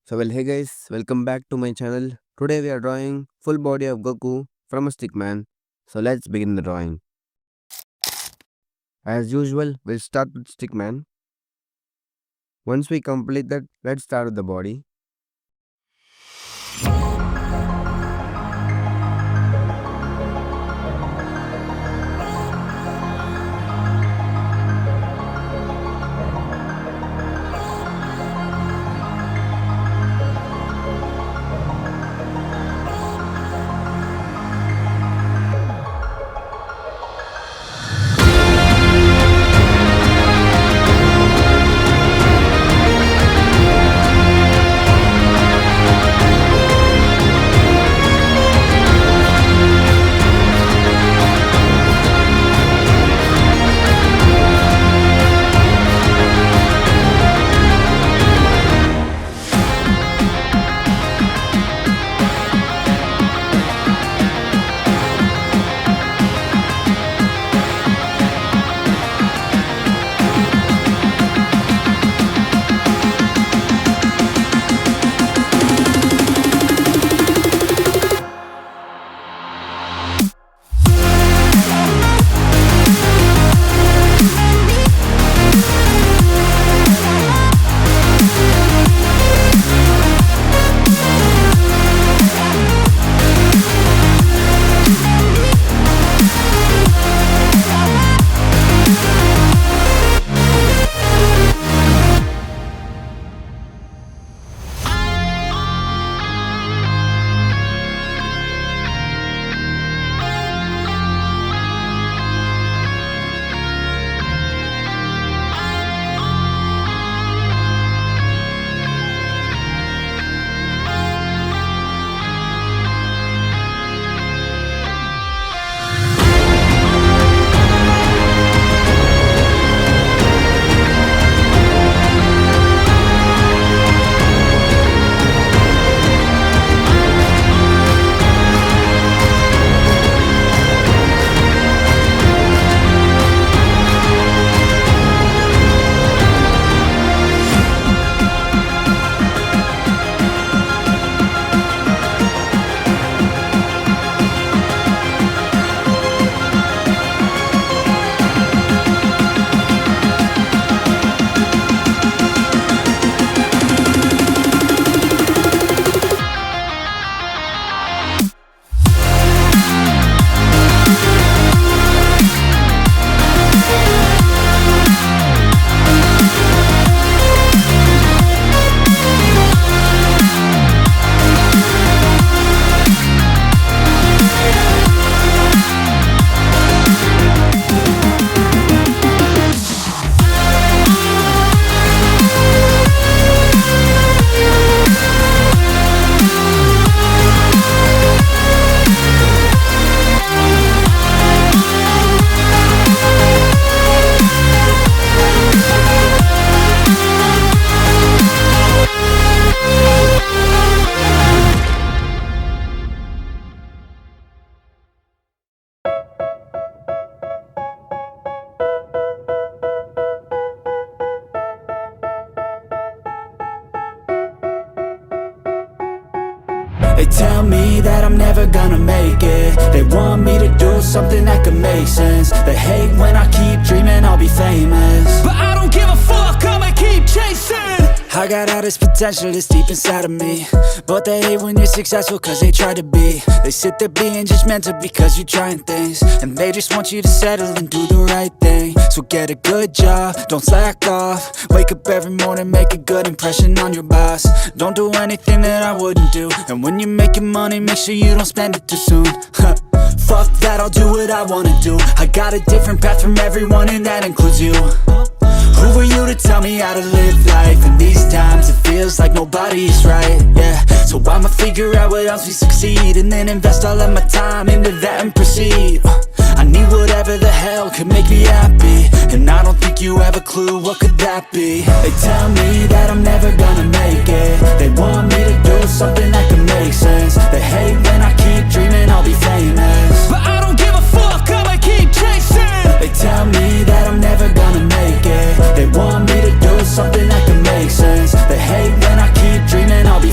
Hey guys, welcome back to my channel. Today we are drawing full body of Goku from a stickman. So let's begin the drawing. As usual, we'll start with stickman. Once we complete that, let's start with the body. They tell me that I'm never gonna make it. They want me to do something that could make sense. They hate when I keep dreaming I'll be famous, but I don't give a fuck, I'ma keep chasing. I got all this potential that's deep inside of me, but they hate when you're successful cause they try to be. They sit there being judgmental because you're trying things, and they just want you to settle and do the right thing. So get a good job, don't slack off. Wake up every morning, make a good impression on your boss. Don't do anything that I wouldn't do, and when you're making money, make sure you don't spend it too soon. Fuck that, I'll do what I wanna do. I got a different path from everyone, and that includes you. Who are you to tell me how to live life? In these times it feels like nobody is right, yeah. So I'ma figure out what else we succeed, and then invest all of my time into that and proceed. I need whatever the hell could make me happy, and I don't think you have a clue what could that be. They tell me that I'm never gonna make it. They want me to do something that could make sense. They hate when I keep dreaming I'll be famous, but I don't give a fuck, I'ma keep chasing. They tell me that I'm never gonna make it. They want me to do something that could make sense. They hate when I keep dreaming I'll be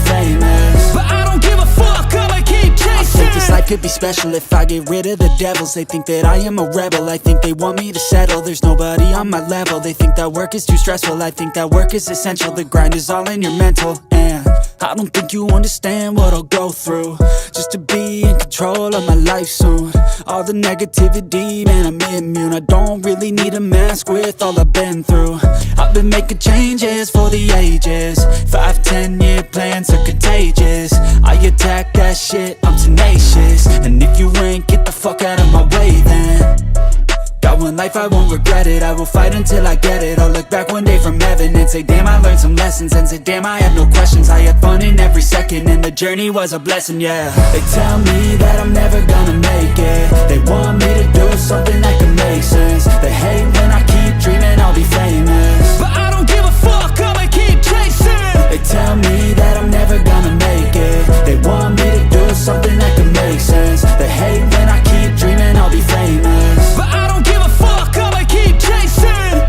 could be special if I get rid of the devils. They think that I am a rebel, I think they want me to settle. There's nobody on my level, they think that work is too stressful. I think that work is essential, the grind is all in your mental. And I don't think you understand what I'll go through just to be in control of my life soon. All the negativity, man, I'm immune. I don't really need a mask with all I've been through. I've been making changes for the ages. 5-10 year plans are contagious. I attack that shit, I'm tenacious. And if you ain't, get the fuck out of my way then. Got one life, I won't regret it. I will fight until I get it. I'll look back one day from heaven and say, damn, I learned some lessons. And say, damn, I had no questions. I had fun in every second, and the journey was a blessing, yeah. They tell me that I'm never gonna make it. They want me to do something that can make sense. They hate when I keep dreaming I'll be famous, but I don't give a fuck, I'ma keep chasing. They tell me that I'm never gonna make it. They want me to do something that can make sense. They hate when I keep dreaming I'll be famous, but I don't give a fuck, I'ma keep chasing.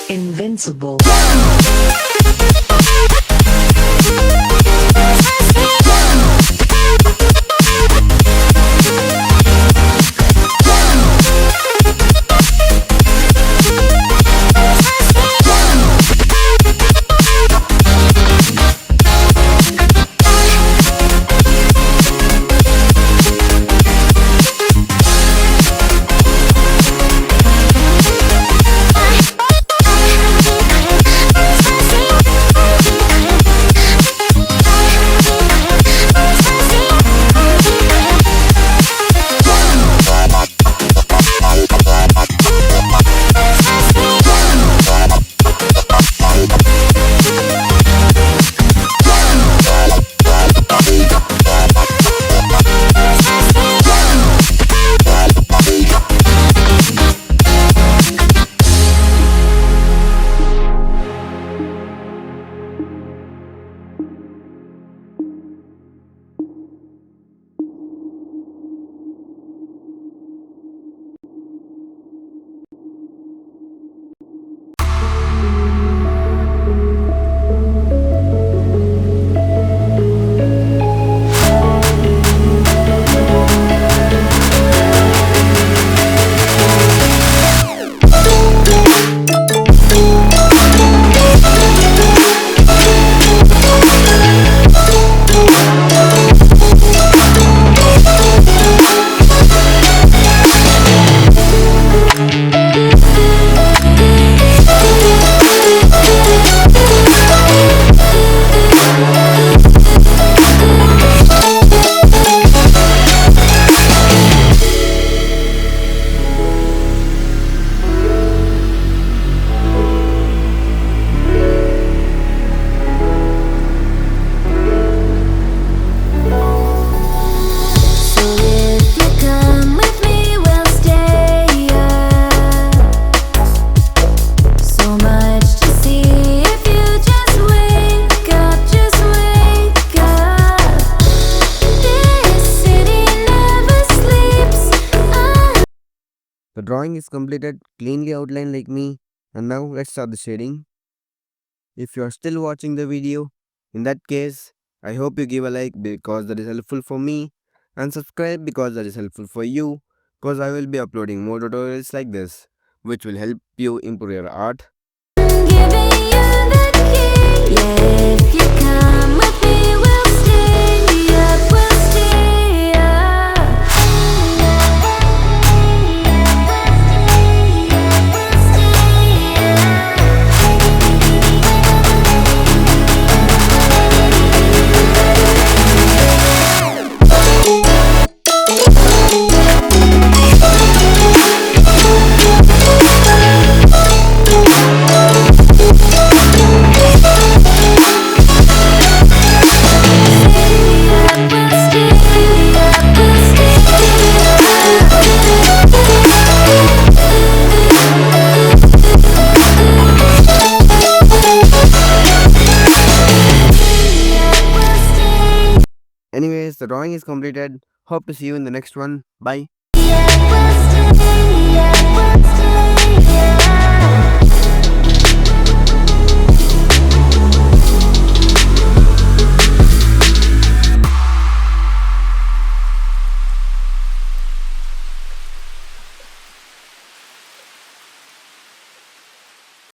Invincible. The drawing is completed, cleanly outlined like me, and now let's start the shading. If you are still watching the video, in that case, I hope you give a like because that is helpful for me, and subscribe because that is helpful for you, because I will be uploading more tutorials like this, which will help you improve your art. Giving you the the drawing is completed. Hope to see you in the next one. Bye.